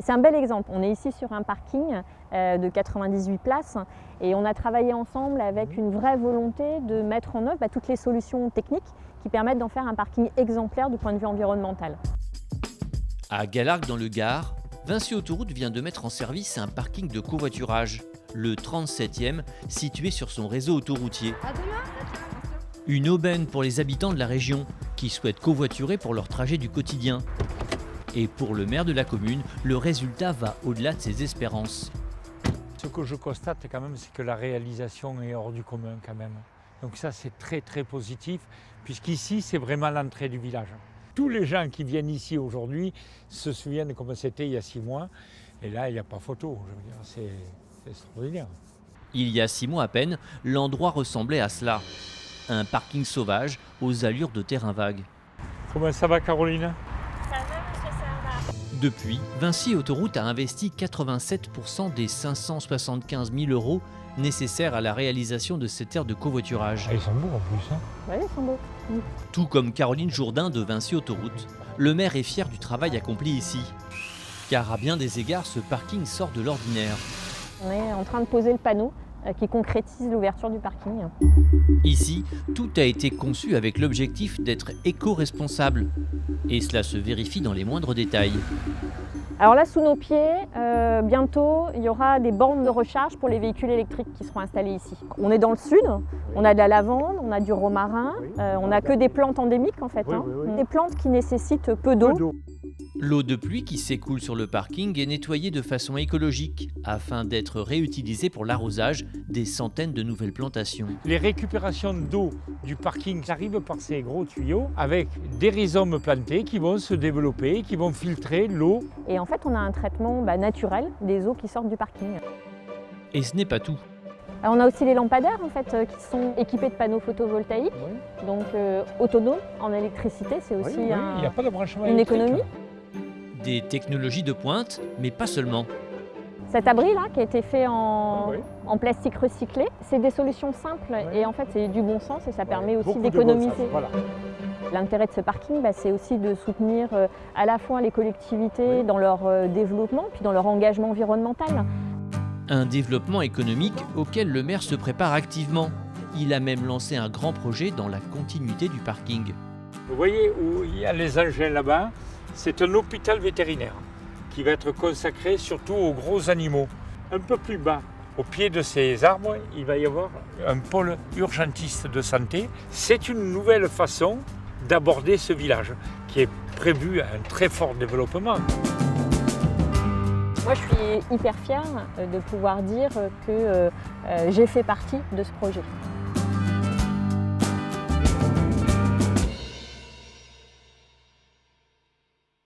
C'est un bel exemple. On est ici sur un parking de 98 places et on a travaillé ensemble avec une vraie volonté de mettre en œuvre toutes les solutions techniques qui permettent d'en faire un parking exemplaire du point de vue environnemental. À Galargues dans le Gard, Vinci Autoroute vient de mettre en service un parking de covoiturage, le 37e, situé sur son réseau autoroutier. Une aubaine pour les habitants de la région qui souhaitent covoiturer pour leur trajet du quotidien. Et pour le maire de la commune, le résultat va au-delà de ses espérances. Ce que je constate quand même, c'est que la réalisation est hors du commun quand même. Donc ça, c'est très très positif, puisqu'ici, c'est vraiment l'entrée du village. Tous les gens qui viennent ici aujourd'hui se souviennent comment c'était il y a 6 mois. Et là, il n'y a pas photo. Je veux dire, c'est extraordinaire. Il y a 6 mois à peine, l'endroit ressemblait à cela. Un parking sauvage aux allures de terrain vague. Comment ça va, Caroline ? Depuis, Vinci Autoroute a investi 87% des 575 000 € nécessaires à la réalisation de cette aire de covoiturage. Ils sont beaux en plus. Oui, ils sont beaux. Tout comme Caroline Jourdain de Vinci Autoroute, le maire est fier du travail accompli ici. Car à bien des égards, ce parking sort de l'ordinaire. On est en train de poser le panneau qui concrétise l'ouverture du parking. Ici, tout a été conçu avec l'objectif d'être éco-responsable. Et cela se vérifie dans les moindres détails. Alors là, sous nos pieds, bientôt, il y aura des bornes de recharge pour les véhicules électriques qui seront installés ici. On est dans le sud, on a de la lavande, on a du romarin, on n'a que des plantes endémiques en fait. Des plantes qui nécessitent peu d'eau. L'eau de pluie qui s'écoule sur le parking est nettoyée de façon écologique afin d'être réutilisée pour l'arrosage des centaines de nouvelles plantations. Les récupérations d'eau du parking arrivent par ces gros tuyaux avec des rhizomes plantés qui vont se développer, qui vont filtrer l'eau. Et en fait, on a un traitement naturel des eaux qui sortent du parking. Et ce n'est pas tout. Alors, on a aussi les lampadaires en fait, qui sont équipés de panneaux photovoltaïques, donc autonomes en électricité, c'est aussi il n'y a pas de branchement une électrique. économie. Des technologies de pointe, mais pas seulement. Cet abri là qui a été fait en plastique recyclé, c'est des solutions simples et en fait c'est du bon sens et ça permet aussi d'économiser. L'intérêt de ce parking, c'est aussi de soutenir à la fois les collectivités dans leur développement puis dans leur engagement environnemental. Un développement économique auquel le maire se prépare activement. Il a même lancé un grand projet dans la continuité du parking. Vous voyez où il y a les engins là-bas, c'est un hôpital vétérinaire qui va être consacré surtout aux gros animaux. Un peu plus bas, au pied de ces arbres, il va y avoir un pôle urgentiste de santé. C'est une nouvelle façon d'aborder ce village qui est prévu à un très fort développement. Moi, je suis hyper fière de pouvoir dire que j'ai fait partie de ce projet.